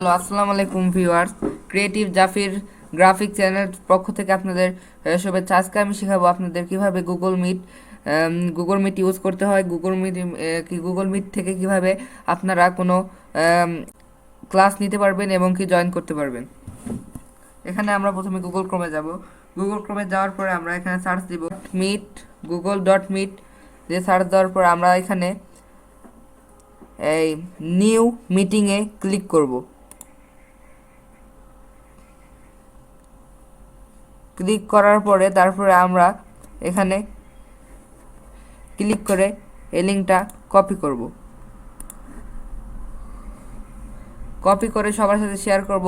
Hello, আসসালামু আলাইকুম viewers. Creative Zafir graphic channel পক্ষ থেকে আপনাদের শুভেচ্ছা। আজকে আমি শেখাবো আপনাদের কিভাবে গুগল মিট ইউজ করতে হয়। গুগল মিট থেকে কিভাবে আপনারা কোনো ক্লাস নিতে পারবেন এবং কি জয়েন করতে পারবেন। এখানে আমরা প্রথমে গুগল ক্রোমে যাব। গুগল ক্রোমে যাওয়ার পরে আমরা এখানে সার্চ দিব মিট, google.meet দিয়ে সার্চ দেওয়ার পর আমরা এখানে এই নিউ মিটিংয়ে ক্লিক করব। ক্লিক করার পরে তারপরে আমরা এখানে ক্লিক করে এই লিঙ্কটা কপি করব। কপি করে সবার সাথে শেয়ার করব।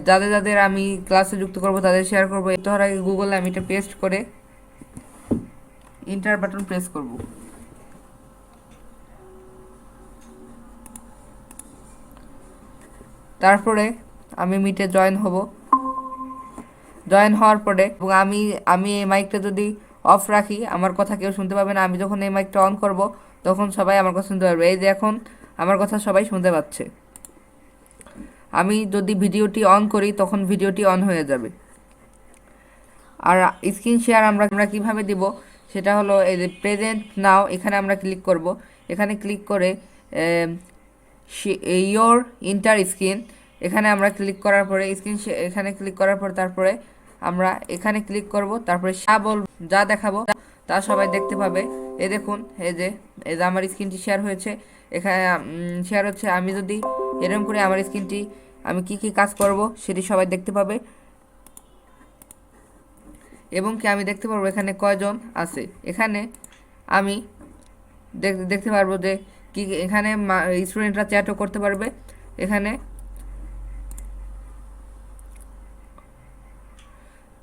যাদের যাদের আমি ক্লাসে যুক্ত করব তাদের শেয়ার করব। এর আগে গুগলে আমি এটা পেস্ট করে ইন্টার বাটন প্রেস করব। তারপরে আমি মিটে জয়েন হব। জয়েন হওয়ার পরে এবং আমি আমি এই মাইকটা যদি অফ রাখি আমার কথা কেউ শুনতে পাবে না। আমি যখন এই মাইকটা অন করব তখন সবাই আমার কথা শুনতে পারবে। এই যে এখন আমার কথা সবাই শুনতে পাচ্ছে। আমি যদি ভিডিওটি অন করি তখন ভিডিওটি অন হয়ে যাবে। আর স্ক্রিন শেয়ার আমরা আমরা কিভাবে দিব সেটা হলো এই যে প্রেজেন্ট নাও, এখানে আমরা ক্লিক করব। এখানে ক্লিক করে ইয়োর ইন্টার স্ক্রিন এখানে আমরা ক্লিক করার পরে এখানে ক্লিক করার পর তারপরে আমরা এখানে ক্লিক করব। তারপরে যা দেখাবো তা সবাই দেখতে পাবে। দেখুন এই যে আমার স্ক্রিনটি শেয়ার হয়েছে, এখানে শেয়ার হচ্ছে। আমি যদি এরকম করে আমার স্ক্রিনটি আমি কি কাজ করব সেটি সবাই দেখতে পাবে এবং কি আমি দেখতে পারবো এখানে কয়জন আছে। এখানে আমি দেখতে পারবো যে কি এখানে স্টুডেন্টরা চ্যাটও করতে পারবে। এখানে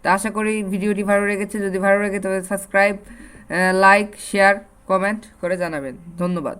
তা আশা করি ভিডিওটি ভালো লেগেছে। যদি ভালো লাগে তবে সাবস্ক্রাইব, লাইক, শেয়ার, কমেন্ট করে জানাবেন। ধন্যবাদ।